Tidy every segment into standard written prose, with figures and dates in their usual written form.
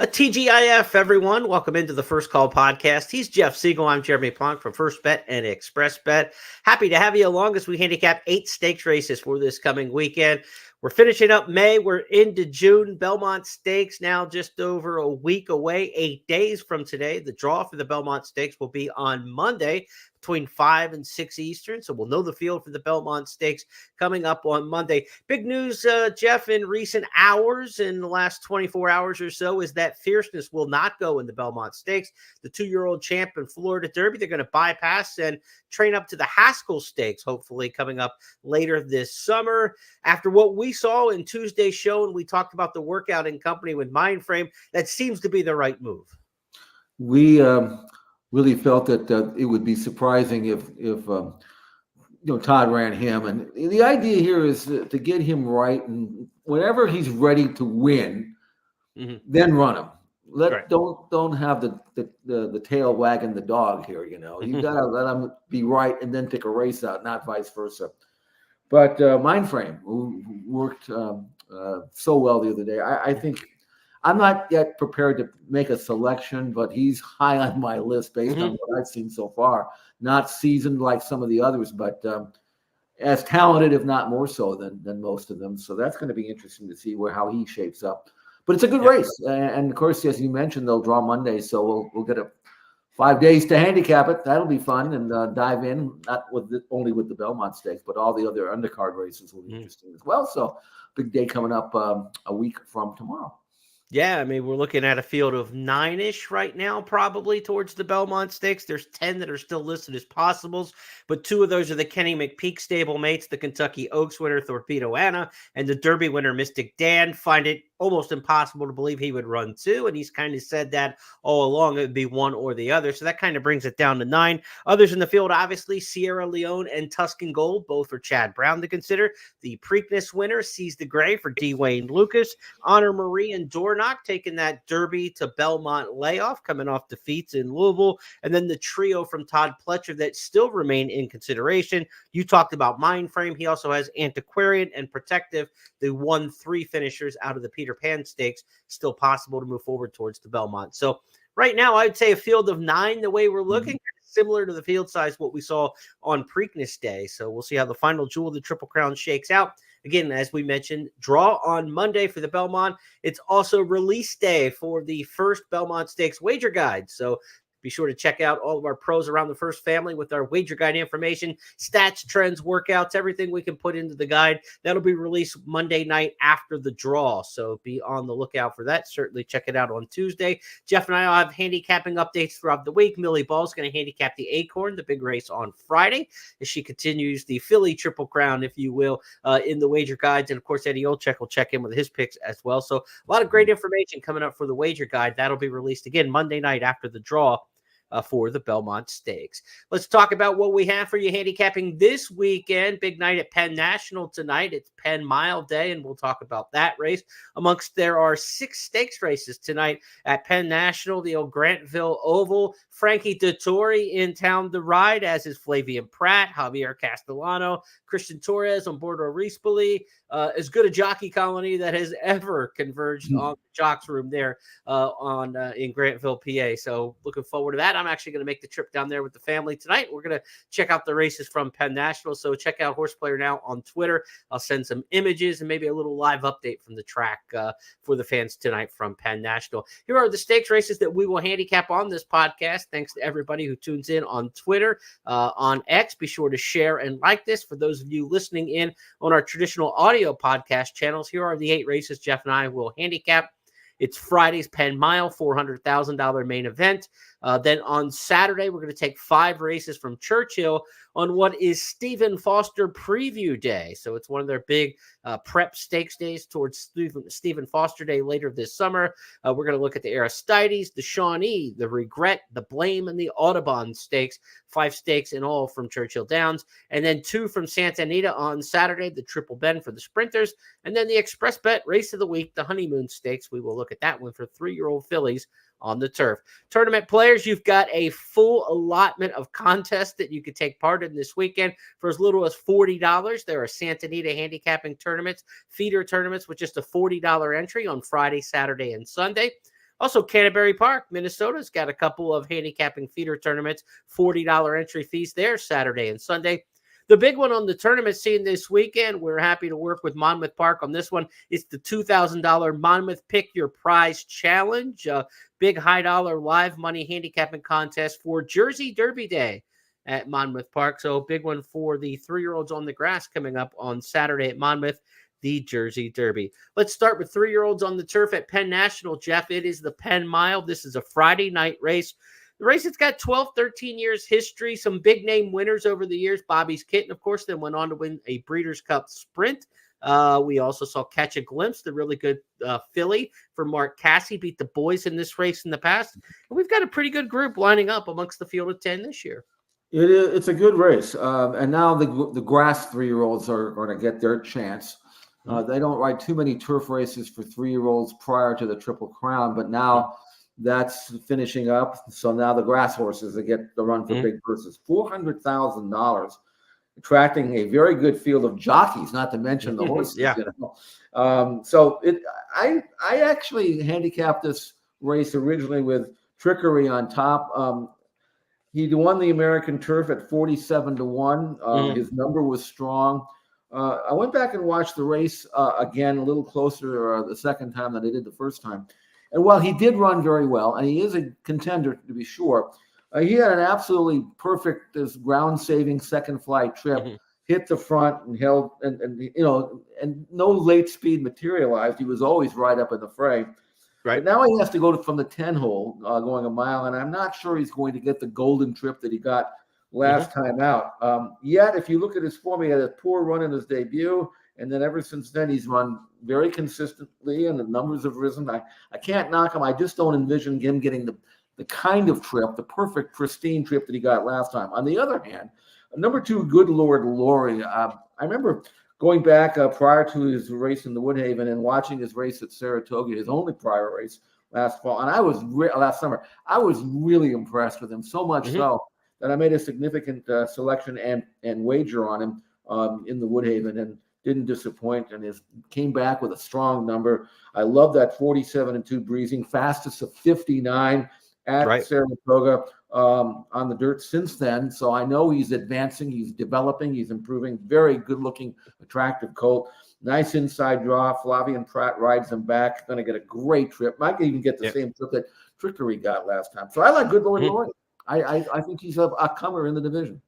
A TGIF, everyone. Welcome into the First Call podcast. He's Jeff Siegel. I'm Jeremy Plonk from First Bet and Express Bet. Happy to have you along as we handicap 8 stakes races for this coming weekend. We're finishing up May. We're into June. Belmont Stakes now just over a week away, 8 days from today. The draw for the Belmont Stakes will be on Monday between 5 and 6 Eastern. So we'll know the field for the Belmont Stakes coming up on Monday. Big news, Jeff, in recent hours, in the last 24 hours or so, is that Fierceness will not go in the Belmont Stakes. The 2-year-old champ in Florida Derby, they're going to bypass and train up to the Haskell Stakes, hopefully coming up later this summer. After what we saw in Tuesday's show, and we talked about the workout in company with Mindframe, that seems to be the right move. We really felt that it would be surprising if Todd ran him, and the idea here is to get him right, and whenever he's ready to win, then run him. Don't have the tail wagging the dog here. You got to let him be right and then pick a race out, not vice versa. But Mindframe, who worked so well the other day, I think. I'm not yet prepared to make a selection, but he's high on my list based on what I've seen so far. Not seasoned like some of the others, but as talented, if not more so than most of them. So that's going to be interesting to see how he shapes up. But it's a good race, and of course, as you mentioned, they'll draw Monday, so we'll get 5 days to handicap it. That'll be fun, and dive in, not only with the Belmont Stakes, but all the other undercard races will be interesting as well. So big day coming up a week from tomorrow. Yeah, I mean, we're looking at a field of 9-ish right now, probably towards the Belmont Stakes. There's 10 that are still listed as possibles, but 2 of those are the Kenny McPeek stablemates, the Kentucky Oaks winner, Torpedo Anna, and the Derby winner, Mystic Dan. Find it almost impossible to believe he would run 2, and he's kind of said that all along. It would be one or the other, so that kind of brings it down to 9. Others in the field, obviously, Sierra Leone and Tuscan Gold, both for Chad Brown to consider. The Preakness winner, Seize the Gray, for D. Wayne Lucas. Honor Marie and Dornoch taking that Derby to Belmont layoff, coming off defeats in Louisville. And then the trio from Todd Pletcher that still remain in consideration. You talked about Mindframe. He also has Antiquarian and Protective, the 1-3 finishers out of the Peter Pan Stakes, still possible to move forward towards the Belmont. So right now, I'd say a field of 9, the way we're looking, similar to the field size what we saw on Preakness Day. So we'll see how the final jewel of the Triple Crown shakes out. Again, as we mentioned, draw on Monday for the Belmont. It's also release day for the first Belmont Stakes wager guide. So be sure to check out all of our pros around the First family with our wager guide information, stats, trends, workouts, everything we can put into the guide. That'll be released Monday night after the draw. So be on the lookout for that. Certainly check it out on Tuesday. Jeff and I will have handicapping updates throughout the week. Millie Ball's going to handicap the Acorn, the big race on Friday, as she continues the Philly Triple Crown, if you will, in the wager guides. And of course, Eddie Olczyk will check in with his picks as well. So a lot of great information coming up for the wager guide. That'll be released again Monday night after the draw for the Belmont Stakes. Let's talk about what we have for you handicapping this weekend. Big night at Penn National tonight. It's Penn Mile Day, and we'll talk about that race. There are 6 stakes races tonight at Penn National, the old Grantville Oval. Frankie Dettori in town to ride, as is Flavian Pratt, Javier Castellano, Christian Torres on Bordeaux Rispoli. As good a jockey colony that has ever converged on the Jocks Room there in Grantville, PA. So looking forward to that. I'm actually going to make the trip down there with the family tonight. We're going to check out the races from Penn National. So check out Horse Player Now on Twitter. I'll send some images and maybe a little live update from the track for the fans tonight from Penn National. Here are the stakes races that we will handicap on this podcast. Thanks to everybody who tunes in on Twitter, on X. Be sure to share and like this. For those of you listening in on our traditional audio podcast channels, here are the 8 races Jeff and I will handicap. It's Friday's Penn Mile, $400,000 main event. Then on Saturday, we're going to take 5 races from Churchill on what is Stephen Foster Preview Day. So it's one of their big prep stakes days towards Stephen Foster Day later this summer. We're going to look at the Aristides, the Shawnee, the Regret, the Blame, and the Audubon stakes. 5 stakes in all from Churchill Downs. And then 2 from Santa Anita on Saturday, the Triple Bend for the sprinters. And then the Express Bet Race of the Week, the Honeymoon Stakes. We will look at that one for 3-year-old fillies on the turf. Tournament players, you've got a full allotment of contests that you could take part in this weekend for as little as $40. There are Santa Anita handicapping tournaments, feeder tournaments with just a $40 entry on Friday, Saturday, and Sunday. Also, Canterbury Park, Minnesota's got a couple of handicapping feeder tournaments, $40 entry fees there Saturday and Sunday. The big one on the tournament scene this weekend, we're happy to work with Monmouth Park on this one. It's the $2,000 Monmouth Pick Your Prize Challenge, big high dollar live money handicapping contest for Jersey Derby Day at Monmouth Park. So big one for the 3-year-olds on the grass coming up on Saturday at Monmouth, the Jersey Derby. Let's start with 3-year-olds on the turf at Penn National, Jeff. It is the Penn Mile. This is a Friday night race. The race has got 12, 13 years history, some big name winners over the years. Bobby's Kitten, of course, then went on to win a Breeders' Cup Sprint. We also saw Catch a Glimpse, the really good filly for Mark Cassie, beat the boys in this race in the past. And we've got a pretty good group lining up amongst the field of 10 this year. It's a good race. And now the grass 3-year-olds are going to get their chance. They don't ride too many turf races for 3-year-olds prior to the Triple Crown, but now that's finishing up. So now the grass horses, they get the run for big purses. $400,000, attracting a very good field of jockeys, not to mention the horses. Yeah. You know? So I actually handicapped this race originally with Trickery on top. He won the American Turf at 47-1. His number was strong. I went back and watched the race again a little closer the second time than I did the first time. And while he did run very well, and he is a contender to be sure, he had an absolutely perfect ground-saving second flight trip, hit the front and held, and no late speed materialized. He was always right up in the fray. Right. But now he has to go from the 10 hole going a mile, and I'm not sure he's going to get the golden trip that he got last time out. Yet, if you look at his form, he had a poor run in his debut, and then ever since then, he's run very consistently, and the numbers have risen. I can't knock him. I just don't envision him getting the kind of trip, the perfect, pristine trip that he got last time. On the other hand, number 2, Good Lord Laurie. I remember going back prior to his race in the Woodhaven and watching his race at Saratoga, his only prior race last fall, and last summer, I was really impressed with him, so much so that I made a significant selection and wager on him in the Woodhaven, and didn't disappoint, and came back with a strong number. I love that 47-2 breezing, fastest of 59 at Saratoga on the dirt since then. So I know he's advancing, he's developing, he's improving. Very good-looking, attractive colt. Nice inside draw. Flavian Pratt rides him back. Going to get a great trip. Might even get the same trip that Trickery got last time. So I like Good Lord Laurie. I think he's a comer in the division.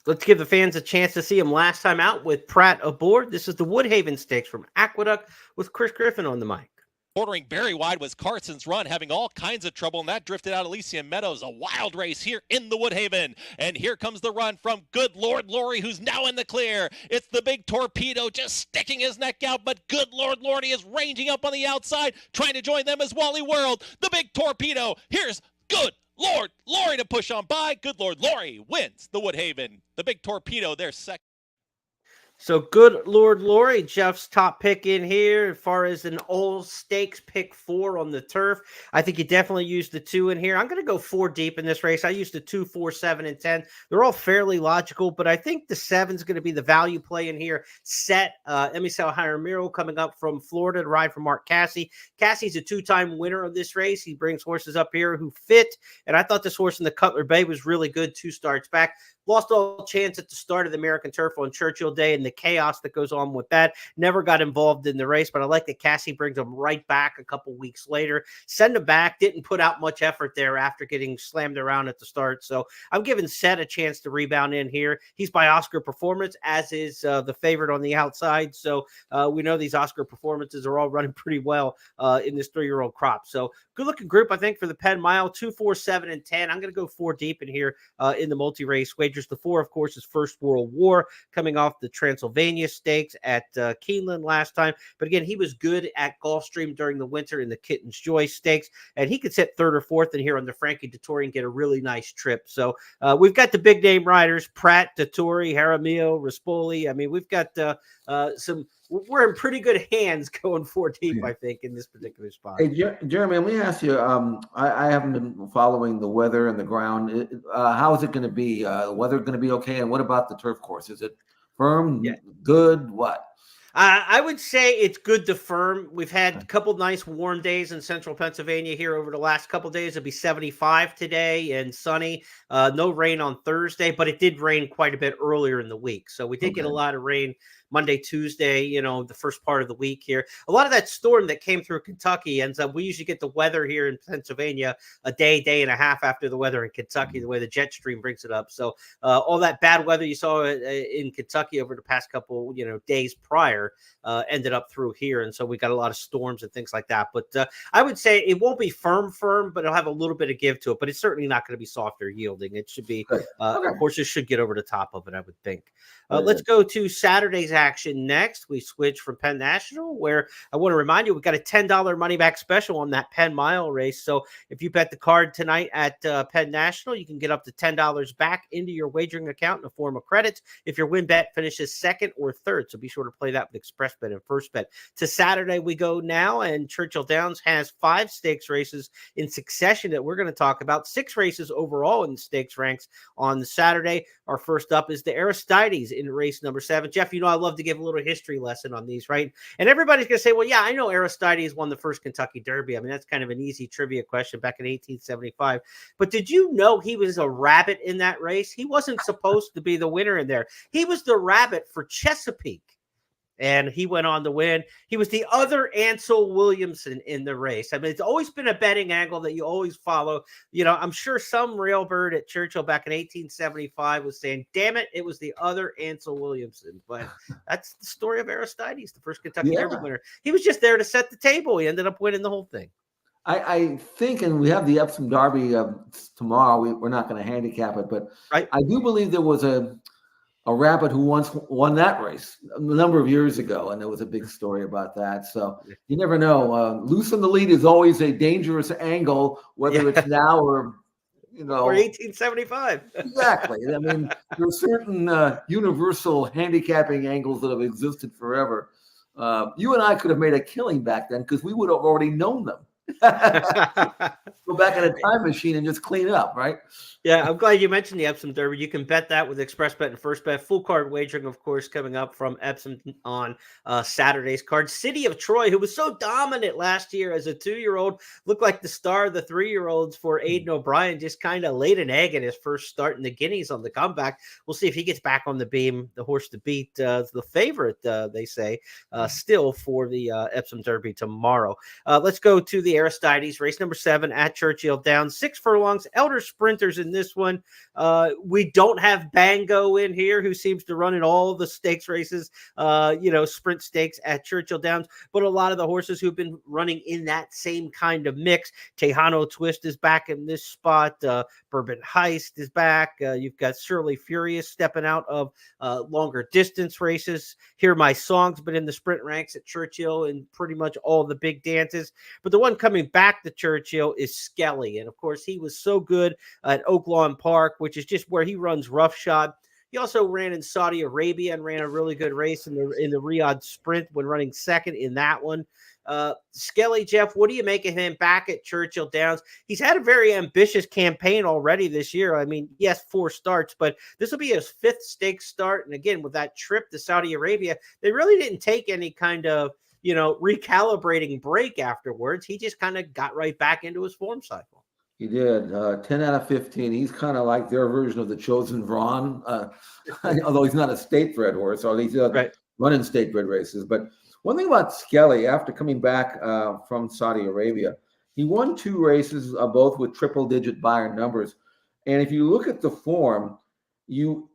Let's give the fans a chance to see him last time out with Pratt aboard. This is the Woodhaven Stakes from Aqueduct with Chris Griffin on the mic. Bordering very wide was Carson's Run, having all kinds of trouble, and that drifted out Elysian Meadows. A wild race here in the Woodhaven. And here comes the run from Good Lord Laurie, who's now in the clear. It's the big Torpedo just sticking his neck out, but Good Lord Laurie is ranging up on the outside, trying to join them as Wally World. The big Torpedo. Here's Good Lord Laurie to push on by. Good Lord Laurie wins the Woodhaven. The big Torpedo, their second. So Good Lord Laurie, Jeff's top pick in here as far as an all stakes pick 4 on the turf. I think you definitely used the 2 in here. I'm going to go 4 deep in this race. I used the 2, 4, 7, and 10. They're all fairly logical, but I think the 7 is going to be the value play in here. Set Emisel Jaramillo coming up from Florida to ride for Mark Cassie. Cassie's a 2-time winner of this race. He brings horses up here who fit, and I thought this horse in the Cutler Bay was really good 2 starts back. Lost all chance at the start of the American Turf on Churchill Day and the chaos that goes on with that. Never got involved in the race, but I like that Cassie brings him right back a couple weeks later. Send him back. Didn't put out much effort there after getting slammed around at the start. So I'm giving Set a chance to rebound in here. He's by Oscar Performance, as is the favorite on the outside. So we know these Oscar Performances are all running pretty well in this 3-year-old crop. So good looking group, I think, for the Penn Mile. 2, 4, 7, and 10. I'm going to go 4 deep in here in the multi-race wagers. The 4, of course, is First World War, coming off the Transylvania Stakes at Keeneland last time. But again, he was good at Gulfstream during the winter in the Kitten's Joy Stakes, and he could sit 3rd or 4th in here on the Frankie Dettori and get a really nice trip. So we've got the big name riders: Pratt, Dettori, Jaramillo, Rispoli. I mean, we've got some. We're in pretty good hands going 4 deep, I think, in this particular spot. Hey, Jeremy, let me ask you. I haven't been following the weather and the ground. How is it going to be? The weather going to be okay? And what about the turf course? Is it firm? Yeah. Good? What? I would say it's good to firm. We've had a couple nice warm days in central Pennsylvania here over the last couple days. It'll be 75 today and sunny. No rain on Thursday, but it did rain quite a bit earlier in the week. So we did get a lot of rain Monday, Tuesday, the first part of the week here. A lot of that storm that came through Kentucky ends up, we usually get the weather here in Pennsylvania a day and a half after the weather in Kentucky, the way the jet stream brings it up. So all that bad weather you saw in Kentucky over the past couple, days prior ended up through here. And so we got a lot of storms and things like that. But I would say it won't be firm, but it'll have a little bit of give to it. But it's certainly not going to be soft or yielding. It should be, horses should get over the top of it, I would think. Let's go to Saturday's action next. We switch from Penn National, where I want to remind you, we've got a $10 money back special on that Penn Mile race. So if you bet the card tonight at Penn National, you can get up to $10 back into your wagering account in the form of credits if your win bet finishes second or third. So be sure to play that with Express Bet and First Bet. To Saturday we go now, and Churchill Downs has 5 stakes races in succession that we're going to talk about. 6 races overall in the stakes ranks on the Saturday. Our first up is the Aristides in race number 7. Jeff, I love to give a little history lesson on these, right? And everybody's going to say, well, yeah, I know Aristides won the first Kentucky Derby. I mean, that's kind of an easy trivia question back in 1875. But did you know he was a rabbit in that race? He wasn't supposed to be the winner in there. He was the rabbit for Chesapeake. And he went on to win. He was the other Ansel Williamson in the race. I mean, it's always been a betting angle that you always follow. I'm sure some railbird at Churchill back in 1875 was saying, damn it, it was the other Ansel Williamson. But that's the story of Aristides, the first Kentucky Derby winner. He was just there to set the table. He ended up winning the whole thing. I think, and we have the Epsom Derby tomorrow. We're not going to handicap it, but I do believe there was a rabbit who once won that race a number of years ago, and there was a big story about that. So you never know. Loose in the lead is always a dangerous angle, whether it's now or, or 1875. Exactly. I mean, there are certain universal handicapping angles that have existed forever. You and I could have made a killing back then because we would have already known them. Go back in a time machine and just clean up, right? Yeah, I'm glad you mentioned the Epsom Derby. You can bet that with Express Bet and First Bet. Full card wagering, of course, coming up from Epsom on Saturday's card. City of Troy, who was so dominant last year as a 2-year-old, looked like the star of the 3-year-olds for Aidan O'Brien, just kind of laid an egg in his first start in the Guineas on the comeback. We'll see if he gets back on the beam. The horse to beat, the favorite, they say, still for the Epsom Derby tomorrow. Let's go to the Aristides race number 7 at Churchill Downs. 6 furlongs, elder sprinters in this one. We don't have Bango in here, who seems to run in all the stakes races, sprint stakes at Churchill Downs, but a lot of the horses who've been running in that same kind of mix. Tejano Twist is back in this spot. Bourbon Heist is back. You've got Surly Furious stepping out of longer distance races. Hear My Song's been in the sprint ranks at Churchill and pretty much all the big dances. But the one coming back to Churchill is Skelly. And of course, he was so good at Oak Lawn Park, which is just where he runs roughshod. He also ran in Saudi Arabia and ran a really good race in the Riyadh Sprint when running second in that one. Skelly, Jeff, what do you make of him back at Churchill Downs? He's had a very ambitious campaign already this year. I mean, yes, 4 starts, but this will be his 5th stakes start. And again, with that trip to Saudi Arabia, they really didn't take any kind of recalibrating break afterwards. He just kind of got right back into his form cycle. He did. 10 out of 15. He's kind of like their version of the Chosen Vaughn, although he's not a state-bred horse, or he's running state-bred races. But one thing about Skelly, after coming back from Saudi Arabia, he won 2 races, both with triple-digit Bayern numbers. And if you look at the form, you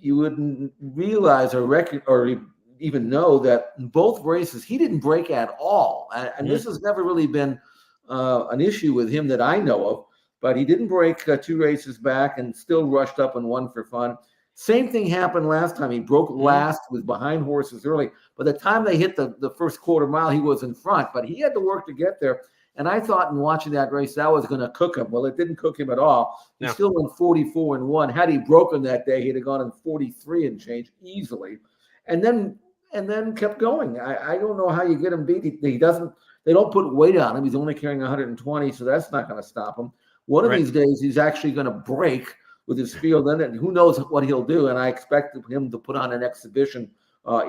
wouldn't realize or even know that in both races he didn't break at all, and this has never really been an issue with him that I know of. But he didn't break 2 races back and still rushed up and won for fun. Same thing happened last time. He broke last, was behind horses early. By the time they hit the first quarter mile, he was in front, but he had to work to get there. And I thought in watching that race that was going to cook him. Well, it didn't cook him at all. He still went 44-1. Had he broken that day, he'd have gone in 43 and change easily. And then kept going. I don't know how you get him beat. He doesn't. They don't put weight on him. He's only carrying 120, so that's not going to stop him. One of these days, he's actually going to break with his field in it, and who knows what he'll do. And I expect him to put on an exhibition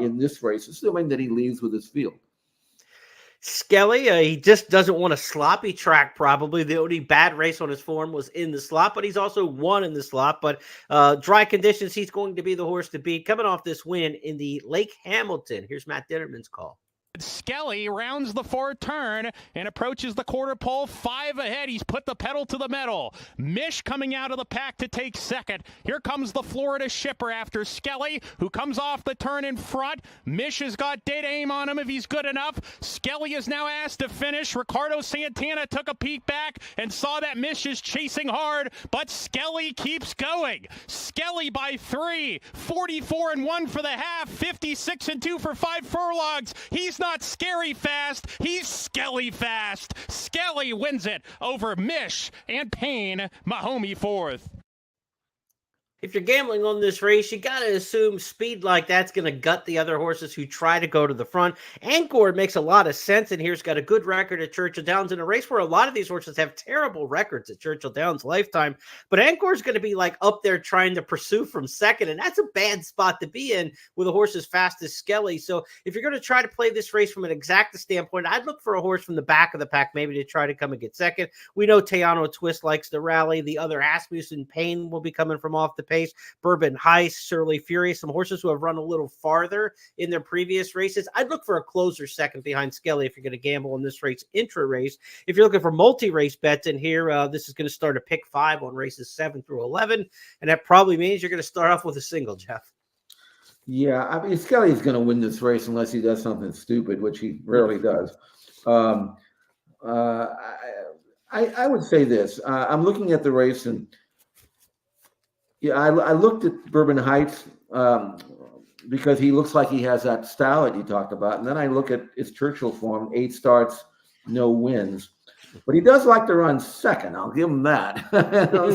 in this race, assuming that he leads with his field. Skelly, he just doesn't want a sloppy track, probably. The only bad race on his form was in the slop, but he's also won in the slop. But dry conditions, he's going to be the horse to beat. Coming off this win in the Lake Hamilton, here's Matt Ditterman's call. Skelly rounds the fourth turn and approaches the quarter pole 5 ahead. He's put the pedal to the metal. Mish coming out of the pack to take second. Here comes the Florida Shipper after Skelly, who comes off the turn in front. Mish has got dead aim on him if he's good enough. Skelly is now asked to finish. Ricardo Santana took a peek back and saw that Mish is chasing hard, but Skelly keeps going. Skelly by 3, 44-1 for the half, 56-2 for 5 furlongs. He's not scary fast, he's Skelly fast. Skelly wins it over Mish and Payne Mahomey fourth. If you're gambling on this race, you got to assume speed like that's going to gut the other horses who try to go to the front. Angkor makes a lot of sense, and here's got a good record at Churchill Downs in a race where a lot of these horses have terrible records at Churchill Downs lifetime. But Angkor is going to be like up there trying to pursue from second, and that's a bad spot to be in with a horse as fast as Skelly. So if you're going to try to play this race from an exacta standpoint, I'd look for a horse from the back of the pack maybe to try to come and get second. We know Teano Twist likes to rally. The other Asmussen Payne will be coming from off the pace. Bourbon Heiss, Surly Fury, some horses who have run a little farther in their previous races. I'd look for a closer second behind Skelly if you're going to gamble in this race intra race. If you're looking for multi-race bets in here, this is going to start a pick 5 on races 7 through 11, and that probably means you're going to start off with a single, Jeff. Yeah, I mean, Skelly's going to win this race unless he does something stupid, which he rarely does. I would say this. I'm looking at the race, and yeah, I looked at Bourbon Heights because he looks like he has that style that you talked about. And then I look at his Churchill form, 8 starts, no wins. But he does like to run second. I'll give him that.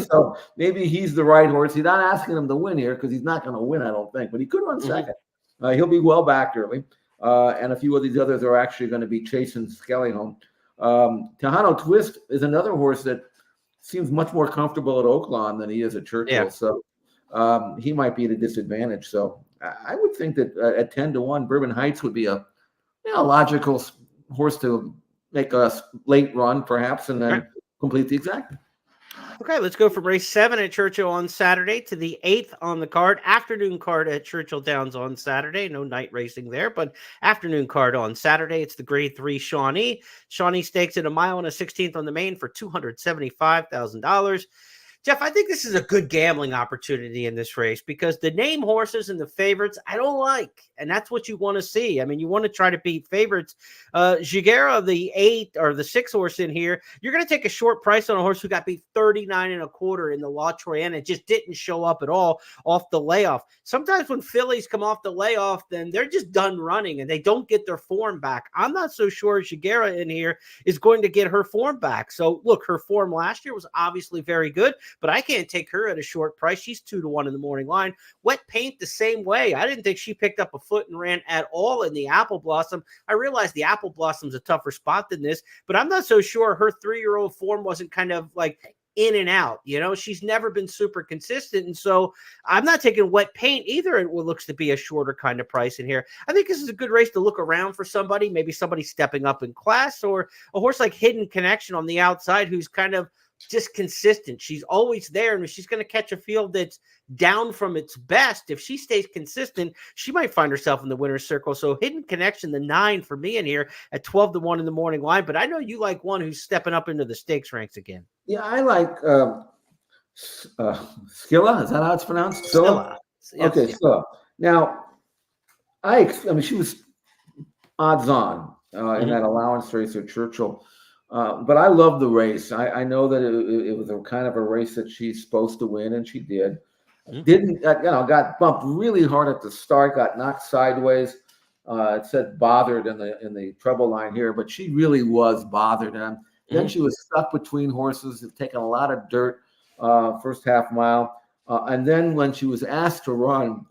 So maybe he's the right horse. He's not asking him to win here because he's not going to win, I don't think. But he could run second. He'll be well backed early. And a few of these others are actually going to be chasing Skelly home. Teano Twist is another horse that seems much more comfortable at Oaklawn than he is at Churchill. Yeah. So he might be at a disadvantage. So I would think that at 10-1, Bourbon Heights would be a logical horse to make a late run, perhaps, and then complete the exacta. Okay, let's go from race 7 at Churchill on Saturday to the 8th on the card. Afternoon card at Churchill Downs on Saturday. No night racing there, but afternoon card on Saturday. It's the Grade 3 Shawnee. Shawnee stakes at 1 mile and a 16th on the main for $275,000. Jeff, I think this is a good gambling opportunity in this race because the name horses and the favorites I don't like, and that's what you want to see. I mean, you want to try to beat favorites. Giguera, the 8 or the 6 horse in here, you're going to take a short price on a horse who got beat 39.25 in the La Troyenne and just didn't show up at all off the layoff. Sometimes when fillies come off the layoff, then they're just done running and they don't get their form back. I'm not so sure Giguera in here is going to get her form back. So look, her form last year was obviously very good, but I can't take her at a short price. She's 2-1 in the morning line. Wet Paint the same way. I didn't think she picked up a foot and ran at all in the Apple Blossom. I realized the Apple Blossom's a tougher spot than this, but I'm not so sure her 3-year-old form wasn't kind of like in and out. You know, she's never been super consistent. And so I'm not taking Wet Paint either. It looks to be a shorter kind of price in here. I think this is a good race to look around for somebody, maybe somebody stepping up in class, or a horse like Hidden Connection on the outside who's kind of just consistent. She's always there, and if she's going to catch a field that's down from its best, if she stays consistent, she might find herself in the winner's circle. So Hidden Connection, the 9 for me in here at 12-1 in the morning line. But I know you like one who's stepping up into the stakes ranks again. Yeah, I like Skilla. Is that how it's pronounced? Skilla. Yes, okay, yeah. Skilla. Now, I mean, she was odds on in that allowance race at Churchill. But I love the race. I know that it was a kind of a race that she's supposed to win, and she did. Didn't got bumped really hard at the start, got knocked sideways. It said bothered in the treble line here, but she really was bothered. And then she was stuck between horses, had taken a lot of dirt first half mile. And then when she was asked to run,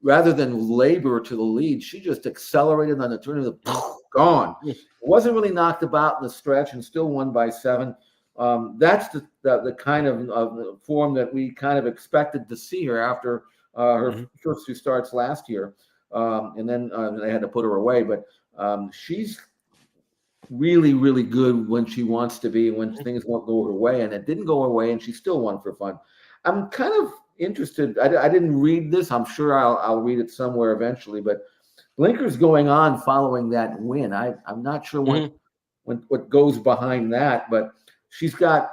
rather than labor to the lead, she just accelerated on the turn of the gone. Wasn't really knocked about in the stretch and still won by 7. That's the kind of form that we kind of expected to see her after her first 2 starts last year. and then they had to put her away. But she's really, really good when she wants to be, when things won't go her way, and it didn't go her way, and she still won for fun. I'm kind of interested. I didn't read this. I'm sure I'll read it somewhere eventually, but Blinker's going on following that win. I'm not sure what goes behind that, but she's got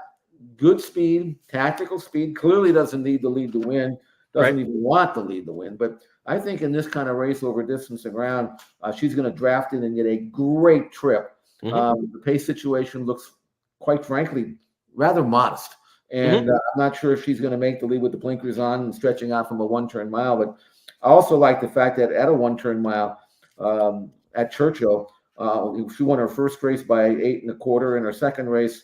good speed, tactical speed. Clearly doesn't need the lead to win. Doesn't even want the lead to win. But I think in this kind of race over distance and ground, she's going to draft in and get a great trip. The pace situation looks, quite frankly, rather modest. And I'm not sure if she's going to make the lead with the blinkers on and stretching out from a one-turn mile. But I also like the fact that at a one-turn mile at Churchill, she won her first race by 8 1/4, and her second race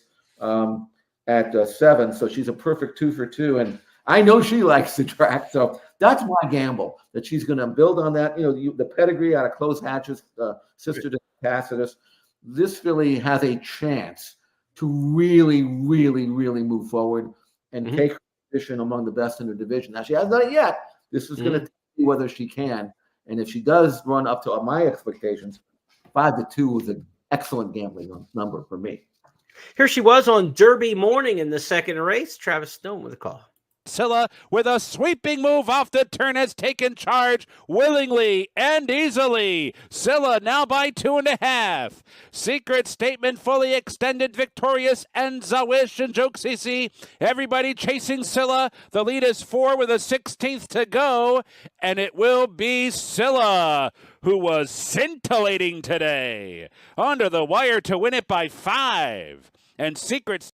at 7. So she's a perfect 2 for 2. And I know she likes the track. So that's my gamble, that she's going to build on that. The pedigree out of Close Hatch's sister to Tacitus. This filly has a chance to really, really, really move forward and take her position among the best in the division. Now, she hasn't done it yet. This is going to see whether she can. And if she does run up to my expectations, 5 2 was an excellent gambling number for me. Here she was on Derby morning in the second race. Travis Stone with a call. Scylla with a sweeping move off the turn has taken charge willingly and easily. Scylla now by 2.5. Secret Statement fully extended, victorious, and Zawish and Jokesisi. Everybody chasing Scylla. The lead is 4 with a 16th to go, and it will be Scylla, who was scintillating today. Under the wire to win it by 5. And Secret.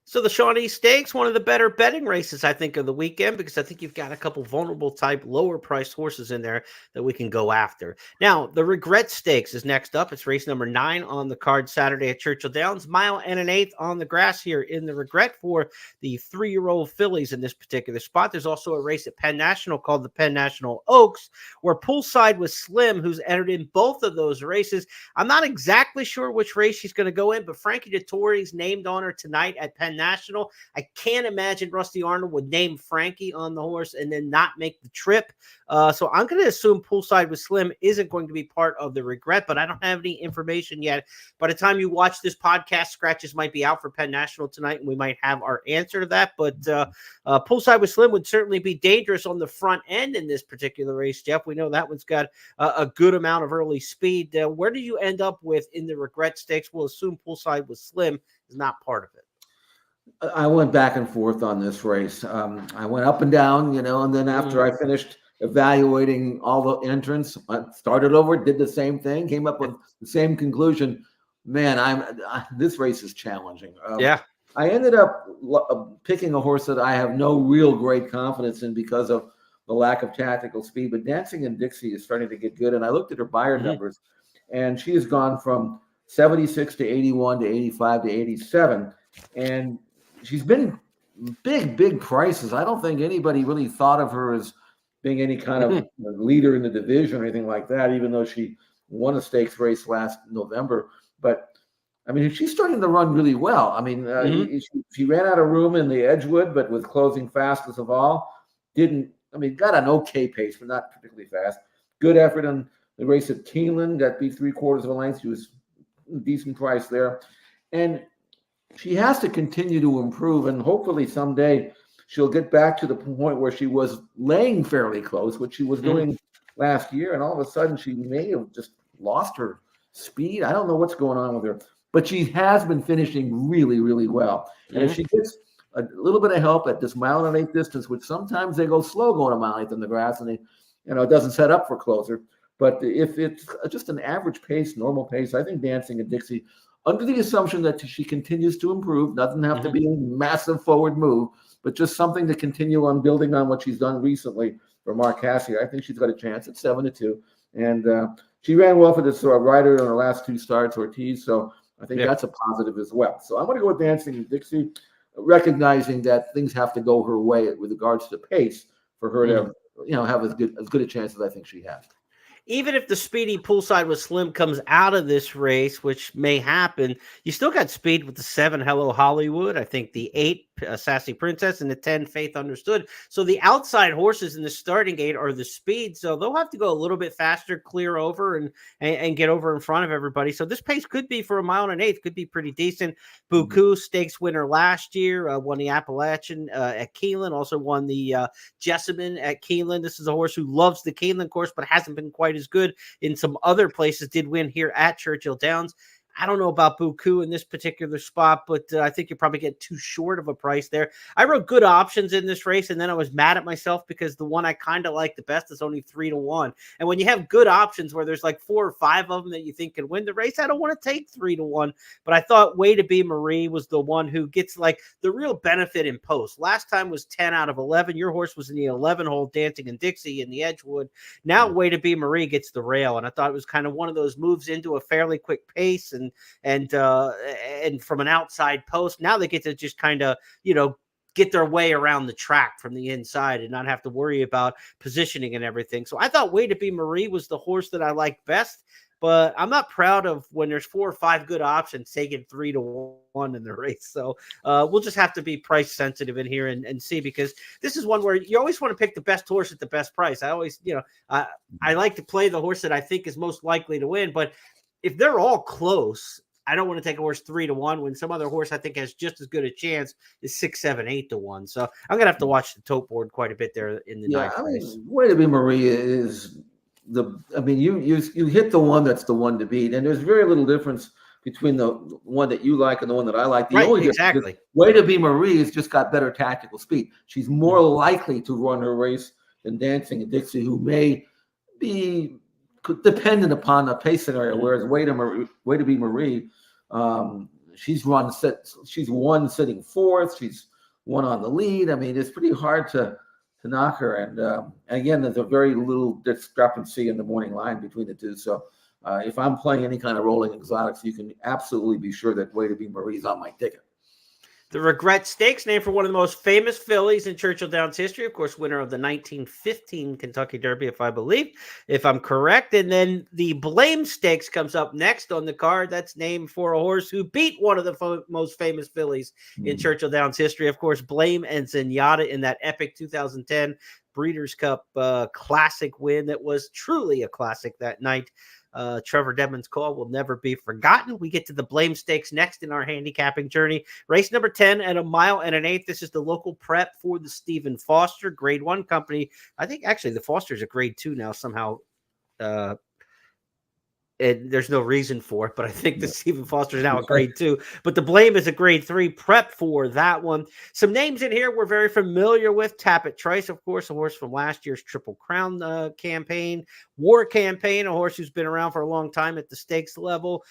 So the Shawnee Stakes, one of the better betting races, I think, of the weekend, because I think you've got a couple vulnerable type, lower priced horses in there that we can go after. Now, the Regret Stakes is next up. It's race number 9 on the card Saturday at Churchill Downs. 1 1/8 on the grass here in the Regret for the 3-year-old fillies in this particular spot. There's also a race at Penn National called the Penn National Oaks, where Poolside with Slim, who's entered in both of those races. I'm not exactly sure which race she's going to go in, but Frankie Dettori's named on her tonight at Penn National. I can't imagine Rusty Arnold would name Frankie on the horse and then not make the trip. So I'm going to assume Poolside with Slim isn't going to be part of the Regret, but I don't have any information yet. By the time you watch this podcast, scratches might be out for Penn National tonight, and we might have our answer to that. But Poolside with Slim would certainly be dangerous on the front end in this particular race, Jeff. We know that one's got a good amount of early speed. Where do you end up with in the Regret Stakes? We'll assume Poolside with Slim is not part of it. I went back and forth on this race. I went up and down, and then after I finished evaluating all the entrants, I started over, did the same thing, came up with the same conclusion. Man, this race is challenging. I ended up picking a horse that I have no real great confidence in because of the lack of tactical speed, but Dancing in Dixie is starting to get good. And I looked at her buyer numbers, and she has gone from 76 to 81 to 85 to 87. And she's been big prices. I don't think anybody really thought of her as being any kind of leader in the division or anything like that, even though she won a stakes race last November. But, I mean, she's starting to run really well. I mean, she ran out of room in the Edgewood, but with closing fastest of all. Got an okay pace, but not particularly fast. Good effort in the race at Keeneland. That beat 3/4 of a length. She was a decent price there. And she has to continue to improve, and hopefully someday she'll get back to the point where she was laying fairly close, which she was doing last year, and all of a sudden she may have just lost her speed. I don't know what's going on with her, but she has been finishing really, really well. And if she gets a little bit of help at this 1 1/8 distance, which sometimes they go slow going a 1 1/8 in the grass, and it doesn't set up for closer. But if it's just an average pace, normal pace, I think Dancing in Dixie, under the assumption that she continues to improve, doesn't have to be a massive forward move, but just something to continue on building on what she's done recently for Mark Cassier. I think she's got a chance at 7 2. And she ran well for this rider in her last 2 starts, Ortiz. So I think that's a positive as well. So I'm going to go with Dancing in Dixie, recognizing that things have to go her way with regards to pace for her to have as good a chance as I think she has. Even if the speedy Poolside with Slim comes out of this race, which may happen, you still got speed with the 7 Hello Hollywood. I think the 8 Sassy Princess, and the 10 Faith Understood. So the outside horses in the starting gate are the speed. So they'll have to go a little bit faster, clear over and get over in front of everybody. So this pace could be for a mile and an eighth, could be pretty decent. Buku, stakes winner last year, won the Appalachian at Keeneland, also won the Jessamine at Keeneland. This is a horse who loves the Keeneland course, but hasn't been quite as good in some other places. Did win here at Churchill Downs. I don't know about Buku in this particular spot, but I think you probably get too short of a price there. I wrote good options in this race, and then I was mad at myself because the one I kind of like the best is only 3-1. And when you have good options where there's like 4 or 5 of them that you think can win the race, I don't want to take 3-1. But I thought Way to Be Marie was the one who gets like the real benefit in post. Last time was 10 out of 11. Your horse was in the 11-hole Dancing and Dixie in the Edgewood. Now Way to Be Marie gets the rail, and I thought it was kind of one of those moves into a fairly quick pace and from an outside post. Now they get to just kind of, get their way around the track from the inside and not have to worry about positioning and everything. So I thought Way to Be Marie was the horse that I liked best, but I'm not proud of when there's 4 or 5 good options taking 3-1 in the race. So we'll just have to be price sensitive in here and see, because this is one where you always want to pick the best horse at the best price. I always, I like to play the horse that I think is most likely to win, but if they're all close, I don't want to take a horse 3-1 when some other horse I think has just as good a chance is 6, 7, 8-1. So I'm gonna have to watch the tote board quite a bit there in the ninth race. Way to Be Marie is you hit the one that's the one to beat, and there's very little difference between the one that you like and the one that I like. Exactly. Way to Be Marie has just got better tactical speed. She's more likely to run her race than Dancing and Dixie, who may be dependent upon the pace scenario. Whereas Way to Be Marie, she's won sitting fourth. She's won on the lead. I mean, it's pretty hard to knock her. And again, there's a very little discrepancy in the morning line between the two. So if I'm playing any kind of rolling exotics, you can absolutely be sure that Way to Be Marie's on my ticket. The Regret Stakes, named for one of the most famous fillies in Churchill Downs history, of course, winner of the 1915 Kentucky Derby, if I'm correct. And then the Blame Stakes comes up next on the card. That's named for a horse who beat one of the most famous fillies in Churchill Downs history. Of course, Blame and Zenyatta in that epic 2010 Breeders' Cup classic win that was truly a classic that night. Trevor Dedman's call will never be forgotten. We get to the Blame Stakes next in our handicapping journey. Race number 10 at a mile and an eighth. This is the local prep for the Stephen Foster Grade 1 company. I think actually the Foster's a Grade 2 now somehow. And there's no reason for it, but I think the Stephen Foster is now a Grade 2. But the Blame is a Grade 3 prep for that one. Some names in here we're very familiar with. Tappet Trice, of course, a horse from last year's Triple Crown campaign. War Campaign, a horse who's been around for a long time at the stakes level.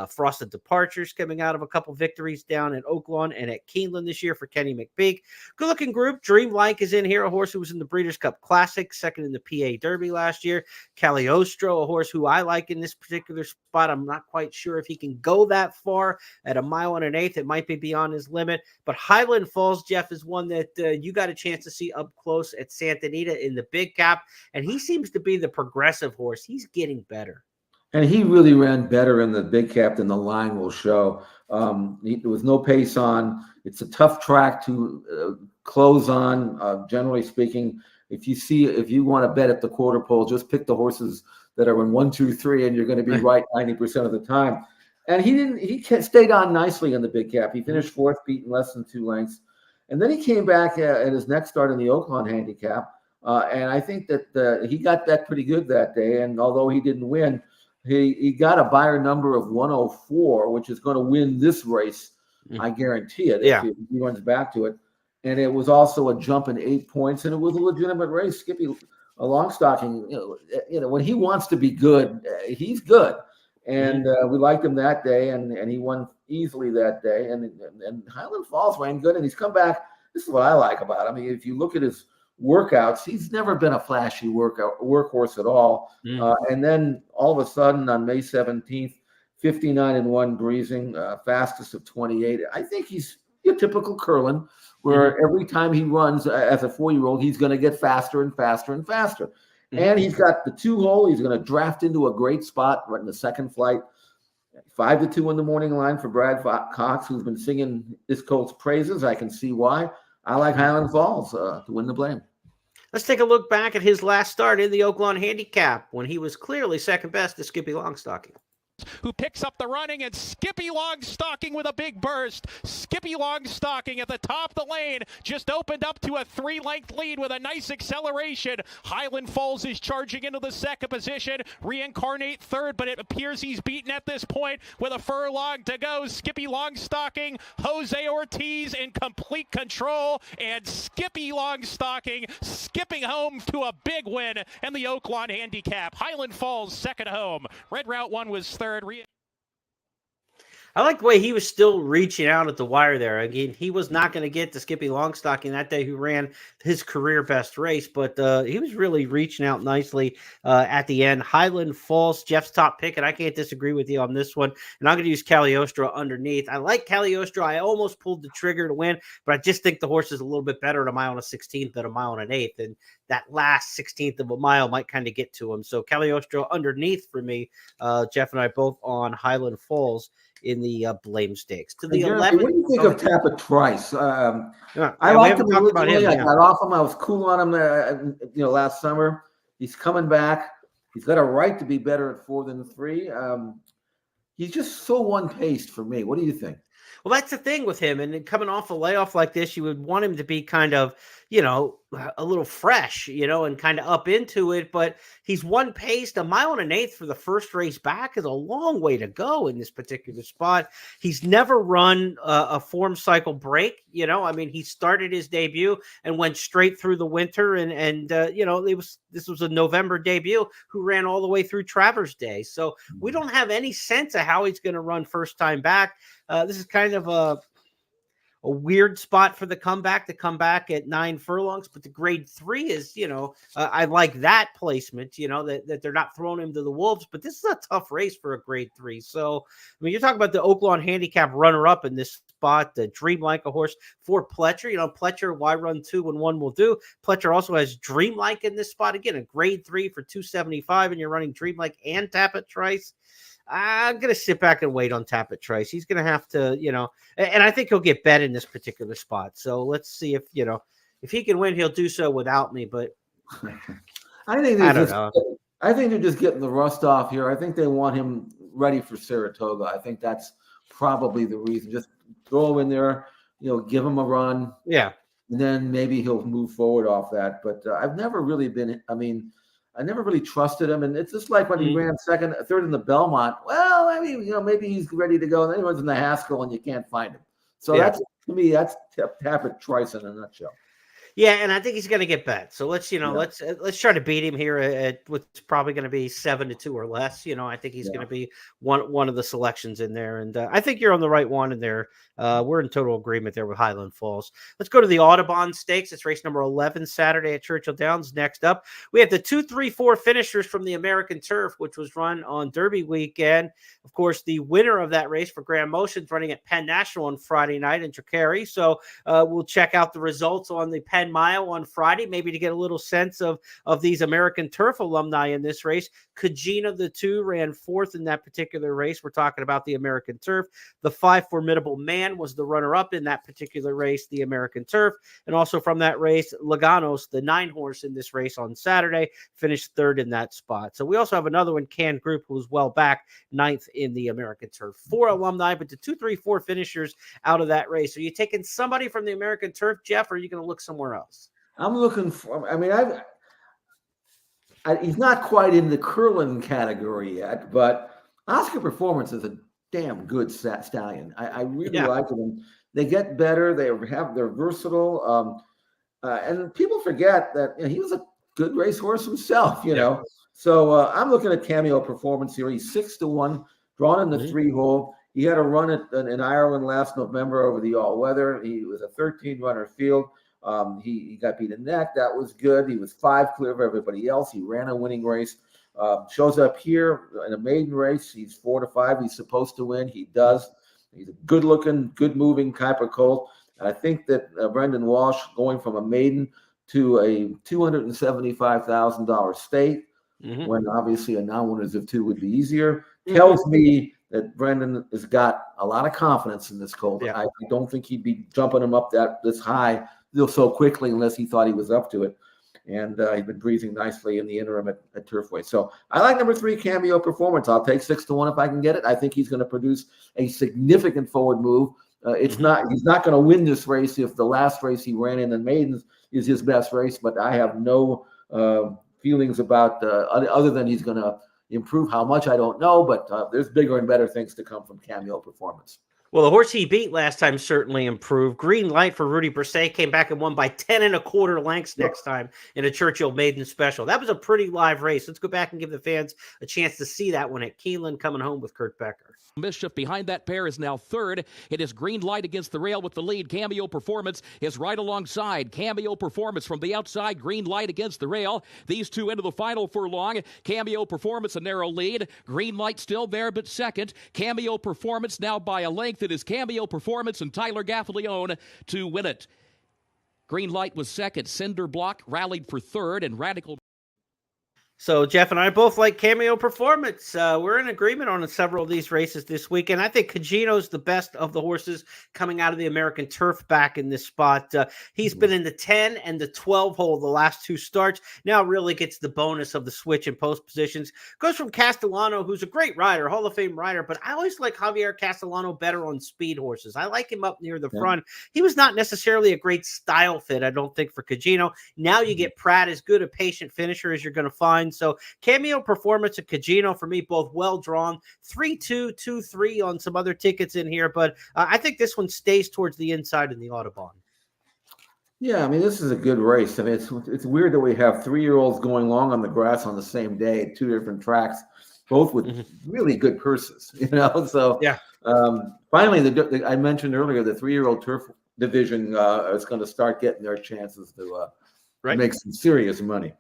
Frosted Departures coming out of a couple victories down at Oaklawn and at Keeneland this year for Kenny McPeak. Good-looking group. Dreamlike is in here, a horse who was in the Breeders' Cup Classic, second in the PA Derby last year. Cagliostro, a horse who I like in this particular spot. I'm not quite sure if he can go that far at a mile and an eighth. It might be beyond his limit. But Highland Falls, Jeff, is one that you got a chance to see up close at Santa Anita in the big cap. And he seems to be the progressive horse. He's getting better. And he really ran better in the big cap than the line will show. There was no pace on. It's a tough track to close on, generally speaking. If you want to bet at the quarter pole, just pick the horses that are in 1, 2, 3, and you're going to be right 90% of the time. And he stayed on nicely in the big cap. He finished fourth, beaten less than 2 lengths. And then he came back at his next start in the Oaklawn handicap. And I think that he got that pretty good that day. And although he didn't win, he got a buyer number of 104, which is going to win this race. I guarantee it. Yeah. If he runs back to it. And it was also a jump in 8 points, and it was a legitimate race. Skippy, a long stocking, when he wants to be good, he's good. And we liked him that day, and he won easily that day. And Highland Falls ran good, and he's come back. This is what I like about him. I mean, if you look at his workouts, he's never been a flashy workhorse at all. And then all of a sudden on May 17th, 59-1 breezing, fastest of 28. I think he's your typical Curlin, where every time he runs as a 4-year-old, he's going to get faster and faster and faster. And he's got the 2-hole. He's going to draft into a great spot right in the second flight. 5-2 on the morning line for Brad Cox, who's been singing this colt's praises. I can see why. I like Highland Falls to win the blame. Let's take a look back at his last start in the Oaklawn Handicap when he was clearly second best to Skippy Longstocking. Who picks up the running, and Skippy Longstocking with a big burst. Skippy Longstocking at the top of the lane just opened up to a 3-length lead with a nice acceleration. Highland Falls is charging into the second position. Reincarnate third, but it appears he's beaten at this point with a furlong to go. Skippy Longstocking, Jose Ortiz in complete control, and Skippy Longstocking skipping home to a big win in the Oaklawn Handicap. Highland Falls second home. Red Route 1 was third. I like the way he was still reaching out at the wire there. Again, he was not going to get to Skippy Longstocking that day, who ran his career best race, but he was really reaching out nicely at the end. Highland Falls, Jeff's top pick, and I can't disagree with you on this one. And I'm going to use Cagliostro underneath. I like Cagliostro. I almost pulled the trigger to win, but I just think the horse is a little bit better at a mile and a 16th than a mile and an eighth. And that last 16th of a mile might kind of get to him. So Cagliostro underneath for me. Jeff and I both on Highland Falls in the Blame Stakes. To the 11th. What do you think of Tapit Trice? I liked him originally. I got off him. I was cool on him, last summer. He's coming back. He's got a right to be better at 4 than 3. He's just so one-paced for me. What do you think? Well, that's the thing with him. And coming off a layoff like this, you would want him to be kind of, a little fresh, and kind of up into it. But he's one-paced. A mile and an eighth for the first race back is a long way to go in this particular spot. He's never run a form cycle break. He started his debut and went straight through the winter. And this was a November debut who ran all the way through Travers Day. So we don't have any sense of how he's going to run first time back. This is kind of a weird spot for the comeback to come back at 9 furlongs, but the grade 3 is, I like that placement, that they're not throwing him to the wolves, but this is a tough race for a grade 3. So, you're talking about the Oaklawn Handicap runner-up in this spot, the Dreamlike, a horse for Pletcher. Pletcher, why run 2 when 1 will do? Pletcher also has Dreamlike in this spot. Again, a grade 3 for 275, and you're running Dreamlike and Tapit Trice. I'm going to sit back and wait on Tapit Trice. He's going to have to, and I think he'll get bet in this particular spot. So let's see if he can win, he'll do so without me. But I think they're just getting the rust off here. I think they want him ready for Saratoga. I think that's probably the reason. Just throw him in there, give him a run. Yeah. And then maybe he'll move forward off that. But I've never really been, I never really trusted him, and it's just like when he ran third in the Belmont. Well, maybe he's ready to go. And then he runs in the Haskell, and you can't find him. So that's, to me, that's Tapit Trice in a nutshell. Yeah, and I think he's going to get bet. So let's let's try to beat him here at what's probably going to be 7-2 or less. I think he's going to be one of the selections in there, and I think you're on the right one in there. We're in total agreement there with Highland Falls. Let's go to the Audubon Stakes. It's race number 11 Saturday at Churchill Downs. Next up, we have the 2, 3, 4 finishers from the American Turf, which was run on Derby weekend. Of course, the winner of that race for Grand Motion's running at Penn National on Friday night in Treccari. So we'll check out the results on the Penn Mile on Friday, maybe to get a little sense of these American Turf alumni in this race. Kajina, the 2, ran 4th in that particular race. We're talking about the American Turf. The 5, Formidable Man, was the runner-up in that particular race, the American Turf. And also from that race, Laganos, the 9 horse in this race on Saturday, finished 3rd in that spot. So we also have another one, Can Group, who was well back, 9th in the American Turf. 4 alumni, but the 2, 3, 4 finishers out of that race. Are you taking somebody from the American Turf, Jeff, or are you going to look somewhere else? I'm looking for, he's not quite in the Curlin category yet, but Oscar Performance is a damn good stallion. I really like him. They get better. They're versatile. And people forget that he was a good racehorse himself, know. So I'm looking at Cameo Performance here. He's 6-1, drawn in the 3-hole. He had a run in Ireland last November over the all-weather. He was a 13-runner field. He got beat in neck. That was good. He was 5 clear of everybody else. He ran a winning race. Shows up here in a maiden race. He's 4-5. He's supposed to win. He does. He's a good-looking, good-moving type of colt. And I think that Brendan Walsh going from a maiden to a $275,000 stake, when obviously a non-winners of 2 would be easier, tells me that Brendan has got a lot of confidence in this colt. Yeah. I don't think he'd be jumping him up this high so quickly unless he thought he was up to it. And he's been breathing nicely in the interim at Turfway. So I like number 3, Cameo Performance. I'll take 6-1 if I can get it. I think he's going to produce a significant forward move. He's not going to win this race if the last race he ran in the Maidens is his best race, but I have no feelings about other than he's going to improve. How much, I don't know, but there's bigger and better things to come from Cameo Performance. Well, the horse he beat last time certainly improved. Green Light for Rudy Brisset came back and won by 10 1/4 lengths next time in a Churchill maiden special. That was a pretty live race. Let's go back and give the fans a chance to see that one at Keeneland, coming home with Kurt Becker. Mischief behind that pair is now third. It is Green Light against the rail with the lead. Cameo Performance is right alongside. Cameo Performance from the outside. Green Light against the rail. These two into the final furlong. Cameo Performance a narrow lead. Green Light still there but second. Cameo Performance now by a length. It is Cameo Performance and Tyler Gaffalione to win it. Green Light was second. Cinder Block rallied for third, and Radical. So Jeff and I both like Cameo Performance. We're in agreement on several of these races this week, and I think Cagino's the best of the horses coming out of the American Turf back in this spot. He's been in the 10 and the 12 hole the last 2 starts. Now really gets the bonus of the switch and post positions. Goes from Castellano, who's a great rider, Hall of Fame rider, but I always like Javier Castellano better on speed horses. I like him up near the front. He was not necessarily a great style fit, I don't think, for Cagino. Now you get Pratt, as good a patient finisher as you're going to find. So Cameo Performance and Cagino for me, both well drawn. 3-2, 2-3 on some other tickets in here, but I think this one stays towards the inside in the Audubon. Yeah, I mean, this is a good race. I mean, it's weird that we have 3-year-olds going long on the grass on the same day at 2 different tracks, both with really good purses, you know. So yeah. Finally, I mentioned earlier the 3-year-old turf division is going to start getting their chances to make some serious money.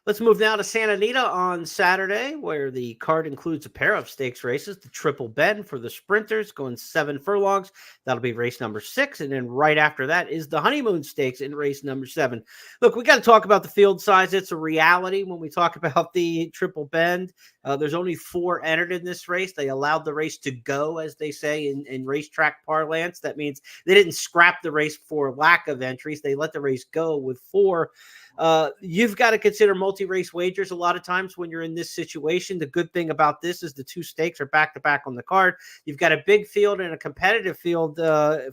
Let's move now to Santa Anita on Saturday, where the card includes a pair of stakes races. The Triple Bend for the sprinters, going 7 furlongs. That'll be race number 6. And then right after that is the Honeymoon Stakes in race number 7. Look, we got to talk about the field size. It's a reality when we talk about the Triple Bend. There's only 4 entered in this race. They allowed the race to go, as they say in racetrack parlance. That means they didn't scrap the race for lack of entries. They let the race go with 4. You've got to consider multi-race wagers a lot of times when you're in this situation. The good thing about this is the 2 stakes are back-to-back on the card. You've got a big field and a competitive field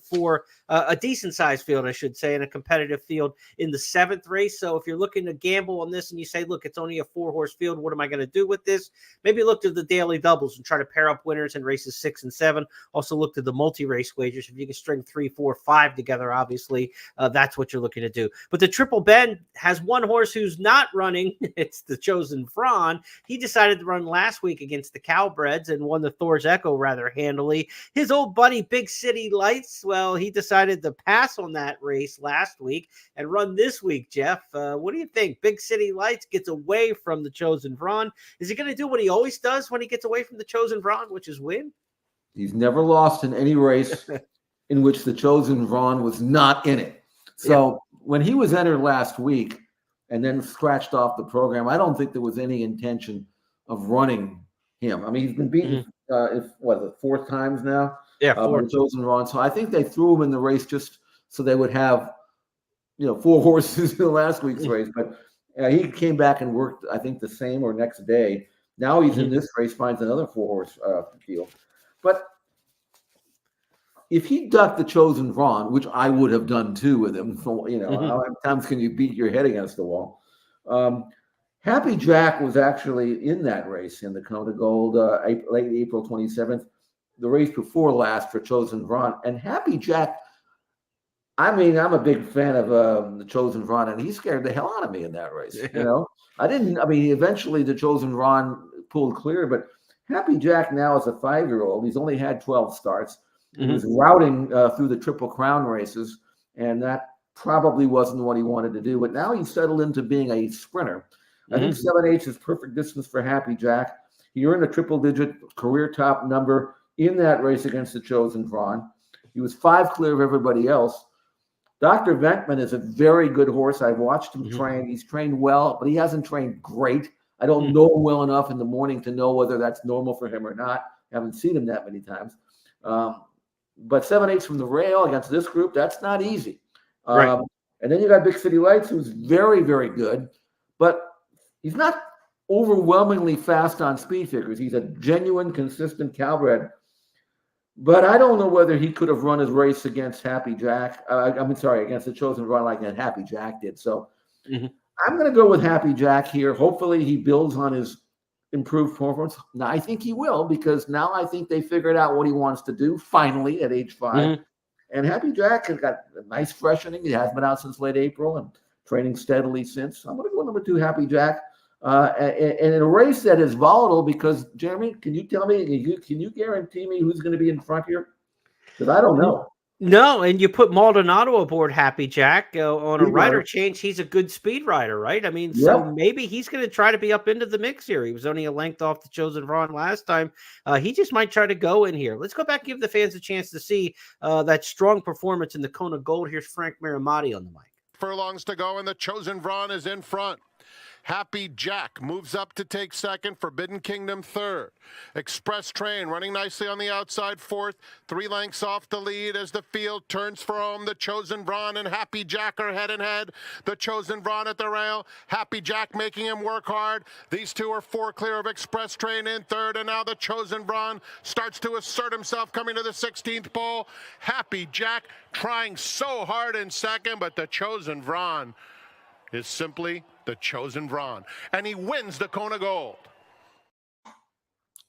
for a decent-sized field, I should say, and a competitive field in the 7th race. So if you're looking to gamble on this and you say, look, it's only a 4-horse field, what am I going to do with this? Maybe look to the daily doubles and try to pair up winners in races 6 and 7. Also look to the multi-race wagers. If you can string 3, 4, 5 together, obviously, that's what you're looking to do. But the Triple Bend has one horse who's not running. It's the Chosen Vron. He decided to run last week against the Cowbreds and won the Thor's Echo rather handily. His old buddy, Big City Lights, well, he decided to pass on that race last week and run this week, Jeff. What do you think? Big City Lights gets away from the Chosen Vron. Is he going to do what he always does when he gets away from the Chosen Vron, which is win? He's never lost in any race in which the Chosen Vron was not in it. So when he was entered last week and then scratched off the program, I don't think there was any intention of running him. I mean, he's been beaten, the 4th times now? Yeah, 4. The Chosen Vron. So I think they threw him in the race just so they would have, 4 horses in last week's race. But he came back and worked, I think, the same or next day. Now he's in this race, finds another 4-horse field. But if he ducked the Chosen Vron, which I would have done too with him, how many times can you beat your head against the wall? Happy Jack was actually in that race in the Kona Gold, late April 27th, the race before last for Chosen Vron. And Happy Jack, I mean, I'm a big fan of the Chosen Vron, and he scared the hell out of me in that race. Eventually the Chosen Vron pulled clear, but Happy Jack now is a 5-year-old. He's only had 12 starts. He was routing through the Triple Crown races, and that probably wasn't what he wanted to do. But now he's settled into being a sprinter. I think 7/8 is perfect distance for Happy Jack. He earned a triple-digit career top number in that race against the Chosen Vron. He was 5 clear of everybody else. Dr. Venkman is a very good horse. I've watched him train. He's trained well, but he hasn't trained great. I don't know him well enough in the morning to know whether that's normal for him or not. haven't seen him that many times. But 7/8 from the rail against this group, that's not easy. Right. And then you got Big City Lights, who's very, very good, but he's not overwhelmingly fast on speed figures. He's a genuine, consistent Calbred. But I don't know whether he could have run his race against Happy Jack. Against the Chosen Run like that Happy Jack did. So I'm going to go with Happy Jack here. Hopefully he builds on his improved performance. Now, I think he will, because now I think they figured out what he wants to do finally at age 5. And Happy Jack has got a nice freshening. He has been out since late April and training steadily since. So I'm going to go number 2, Happy Jack. And in a race that is volatile, because Jeremy, can you tell me, can you guarantee me who's going to be in front here? Because I don't know. No, and you put Maldonado aboard Happy Jack on a rider change. He's a good speed rider, right? I mean, so maybe he's going to try to be up into the mix here. He was only a length off the Chosen Vaughn last time. He just might try to go in here. Let's go back and give the fans a chance to see that strong performance in the Kona Gold. Here's Frank Marimati on the mic. Furlongs to go, and the Chosen Vaughn is in front. Happy Jack moves up to take second. Forbidden Kingdom third. Express Train running nicely on the outside fourth. 3 lengths off the lead as the field turns for home. The Chosen Vaughn and Happy Jack are head and head. The Chosen Vaughn at the rail. Happy Jack making him work hard. These two are 4 clear of Express Train in third. And now the Chosen Vaughn starts to assert himself coming to the 16th pole. Happy Jack trying so hard in second, but the Chosen Vaughn is simply the Chosen Vaughn, and he wins the Kona Gold.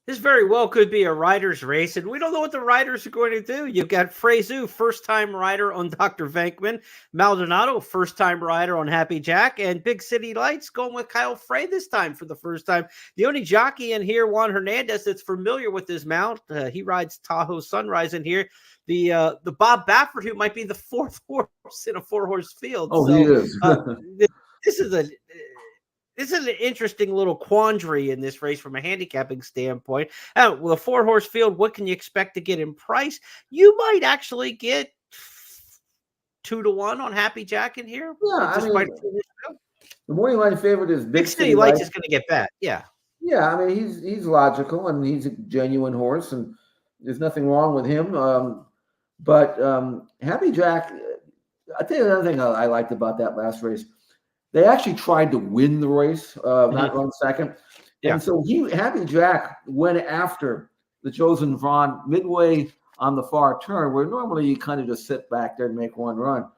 This very well could be a rider's race, and we don't know what the riders are going to do. You've got Frezu, first-time rider on Dr. Venkman, Maldonado, first-time rider on Happy Jack, and Big City Lights going with Kyle Frey this time for the first time. The only jockey in here, Juan Hernandez, that's familiar with his mount. He rides Tahoe Sunrise in here. The Bob Baffert, who might be the 4th horse in a 4-horse field. Oh, so, he is. This is an interesting little quandary in this race from a handicapping standpoint. With a 4-horse field, what can you expect to get in price? You might actually get 2-1 on Happy Jack in here. Yeah, the morning line favorite is Big City Lights is going to get that. Yeah. Yeah, I mean, he's logical, and he's a genuine horse, and there's nothing wrong with him. But Happy Jack, I'll tell you another thing I liked about that last race. They actually tried to win the race, not run second. Yeah. And so Happy Jack went after the Chosen Vaughn midway on the far turn, where normally you kind of just sit back there and make one run.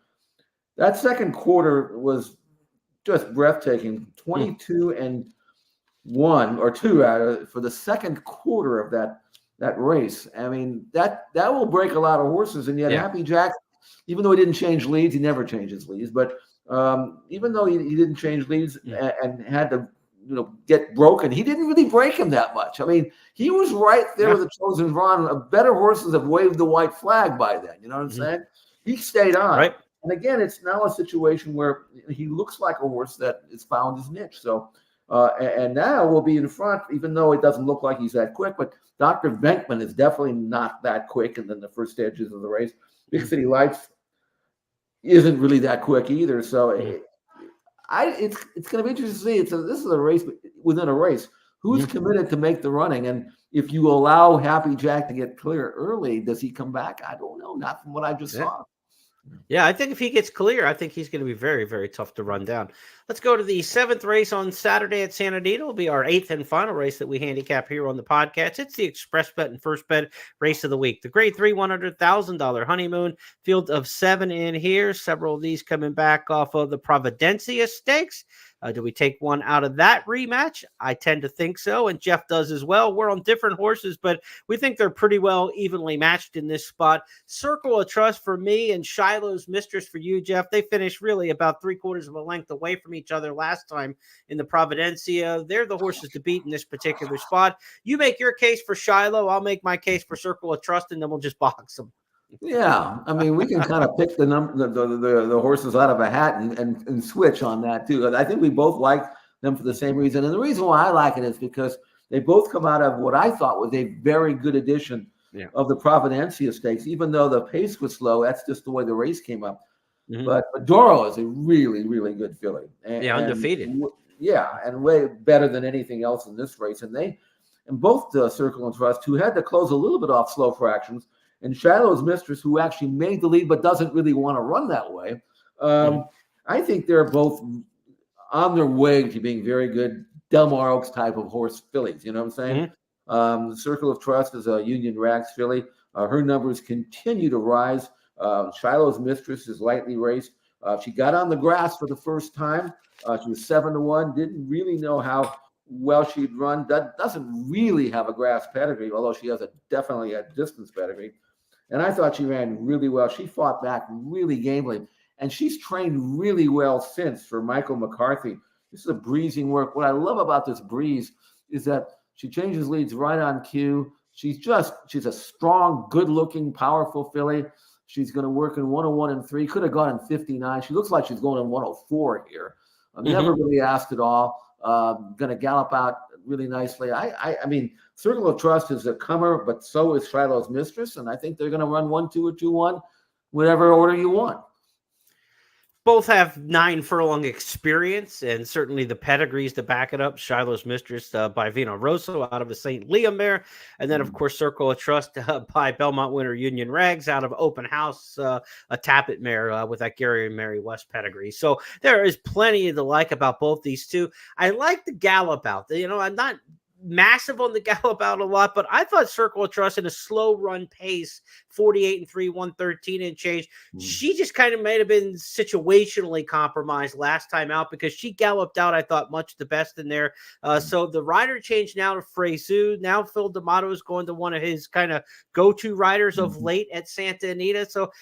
That second quarter was just breathtaking. 22-1 or 2 rather for the second quarter of that race. I mean, that will break a lot of horses. And yet Happy Jack, even though he didn't change leads, he never changes leads, but even though he didn't change leads and had to get broken, he didn't really break him that much. I mean, he was right there with the Chosen Vaughn. Better horses have waved the white flag by then. You know what I'm saying? He stayed on. Right. And again, it's now a situation where he looks like a horse that has found his niche. So, and now we'll be in front, even though it doesn't look like he's that quick. But Dr. Venkman is definitely not that quick. And then the first stages of the race, Big City Lights isn't really that quick either. So it's going to be interesting to see. This is a race within a race. Who's committed to make the running? And if you allow Happy Jack to get clear early, does he come back? I don't know. Not from what I just saw. Yeah, I think if he gets clear, I think he's going to be very, very tough to run down. Let's go to the 7th race on Saturday at Santa Anita. It'll be our 8th and final race that we handicap here on the podcast. It's the Express Bet and First Bet race of the week. The Grade 3 $100,000 Honeymoon, field of 7 in here. Several of these coming back off of the Providencia Stakes. Do we take one out of that rematch? I tend to think so, and Jeff does as well. We're on different horses, but we think they're pretty well evenly matched in this spot. Circle of Trust for me and Shiloh's Mistress for you, Jeff. They finished really about 3/4 of a length away from each other last time in the Providencia. They're the horses to beat in this particular spot. You make your case for Shiloh. I'll make my case for Circle of Trust, and then we'll just box them. Yeah, I mean, we can kind of pick the horses out of a hat and switch on that too. I think we both like them for the same reason, and the reason why I like it is because they both come out of what I thought was a very good edition of the Providencia Stakes. Even though the pace was slow, that's just the way the race came up. But Doro is a really, really good filly. Undefeated. And way better than anything else in this race. And and both Circle and Trust, who had to close a little bit off slow fractions, and Shadow's Mistress, who actually made the lead but doesn't really want to run that way. I think they're both on their way to being very good Del Mar Oaks type of horse fillies. You know what I'm saying? The Circle of Trust is a Union Rags filly. Her numbers continue to rise. Shiloh's Mistress is lightly raced. She got on the grass for the first time. She was 7-1. Didn't really know how well she'd run. Doesn't really have a grass pedigree, although she has definitely a distance pedigree. And I thought she ran really well. She fought back really gamely. And she's trained really well since for Michael McCarthy. This is a breezing work. What I love about this breeze is that she changes leads right on cue. She's a strong, good-looking, powerful filly. She's going to work in 101 and 3. Could have gone in 59. She looks like she's going in 104 here. Never really asked at all. Going to gallop out really nicely. I mean, Circle of Trust is a comer, but so is Shiloh's Mistress, and I think they're going to run 1-2 or 2-1, whatever order you want. Both have 9 furlong experience, and certainly the pedigrees to back it up. Shiloh's Mistress by Vino Rosso out of the St. Liam mare. And then, of course, Circle of Trust by Belmont winner Union Rags out of Open House, a Tappet mare with that Gary and Mary West pedigree. So there is plenty to like about both these two. I like the gallop out. I'm not massive on the gallop out a lot, but I thought Circle of Trust in a slow run pace, 48 and 3, 113 and change. She just kind of might have been situationally compromised last time out because she galloped out, I thought, much the best in there. So the rider change now to Freyzoo. Now Phil D'Amato is going to one of his kind of go-to riders of late at Santa Anita. So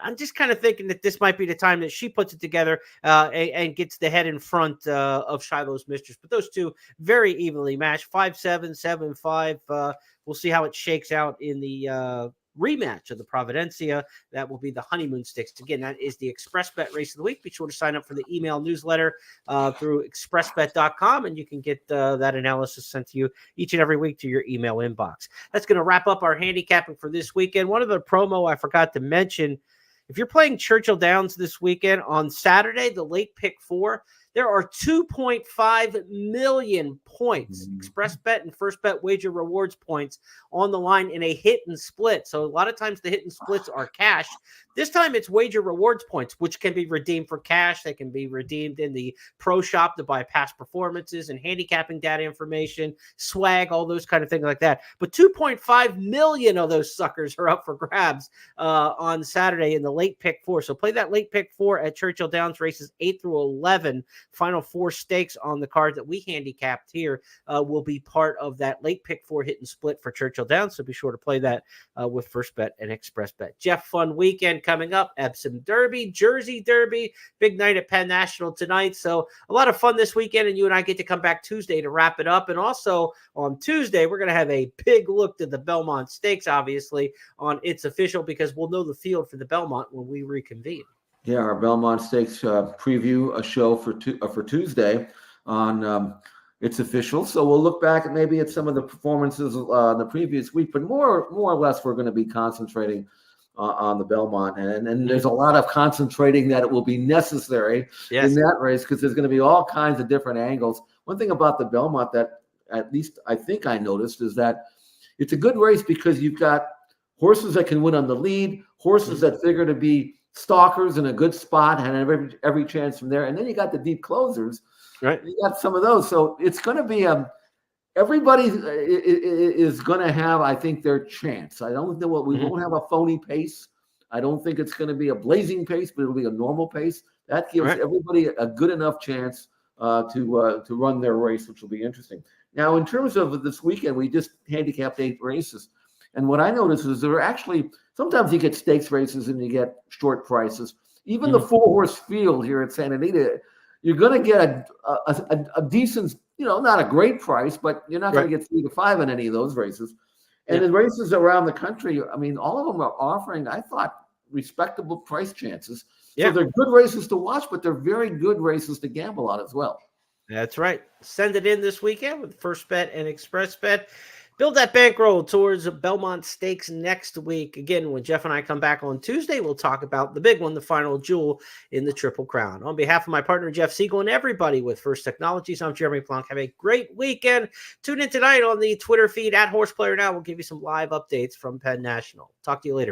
I'm just kind of thinking that this might be the time that she puts it together and gets the head in front of Shiloh's Mistress. But those two very evenly matched, 5-7, 7-5. We'll see how it shakes out in the rematch of the Providencia. That will be the Honeymoon Stakes. Again, that is the Express Bet race of the week. Be sure to sign up for the email newsletter through expressbet.com, and you can get that analysis sent to you each and every week to your email inbox. That's going to wrap up our handicapping for this weekend. One other promo I forgot to mention. If you're playing Churchill Downs this weekend, on Saturday, the late pick 4, there are 2.5 million points, Express Bet and First Bet wager rewards points on the line in a hit and split. So a lot of times the hit and splits are cash. This time it's wager rewards points, which can be redeemed for cash. They can be redeemed in the pro shop to buy past performances and handicapping data information, swag, all those kind of things like that. But 2.5 million of those suckers are up for grabs on Saturday in the late pick 4. So play that late pick 4 at Churchill Downs races 8 through 11. Final 4 stakes on the card that we handicapped here will be part of that late pick 4 hit and split for Churchill Downs. So be sure to play that with First Bet and Express Bet. Jeff, fun weekend coming up. Epsom Derby, Jersey Derby, big night at Penn National tonight. So a lot of fun this weekend, and you and I get to come back Tuesday to wrap it up. And also on Tuesday, we're going to have a big look to the Belmont Stakes, obviously, on It's Official, because we'll know the field for the Belmont when we reconvene. Yeah, our Belmont Stakes preview a show for Tuesday on It's Official. So we'll look back at maybe at some of the performances the previous week, but more or less we're going to be concentrating on the Belmont. And there's a lot of concentrating that it will be necessary in that race because there's going to be all kinds of different angles. One thing about the Belmont that at least I think I noticed is that it's a good race because you've got horses that can win on the lead, horses that figure to be stalkers in a good spot and every chance from there. And then you got the deep closers. Right. You got some of those. So it's going to be everybody is going to have, I think, their chance. I don't know what we won't have a phony pace. I don't think it's going to be a blazing pace, but it'll be a normal pace. That gives everybody a good enough chance to run their race, which will be interesting. Now, in terms of this weekend, we just handicapped 8 races. And what I noticed is there are actually, sometimes you get stakes races and you get short prices. Even the 4-horse field here at Santa Anita, you're going to get a decent, not a great price, but you're not going to get 3 to 5 in any of those races. And in races around the country, I mean, all of them are offering, I thought, respectable price chances. So they're good races to watch, but they're very good races to gamble on as well. That's right. Send it in this weekend with First Bet and Express Bet. Build that bankroll towards Belmont Stakes next week. Again, when Jeff and I come back on Tuesday, we'll talk about the big one, the final jewel in the Triple Crown. On behalf of my partner, Jeff Siegel, and everybody with First Technologies, I'm Jeremy Plonk. Have a great weekend. Tune in tonight on the Twitter feed at HorsePlayerNow. We'll give you some live updates from Penn National. Talk to you later.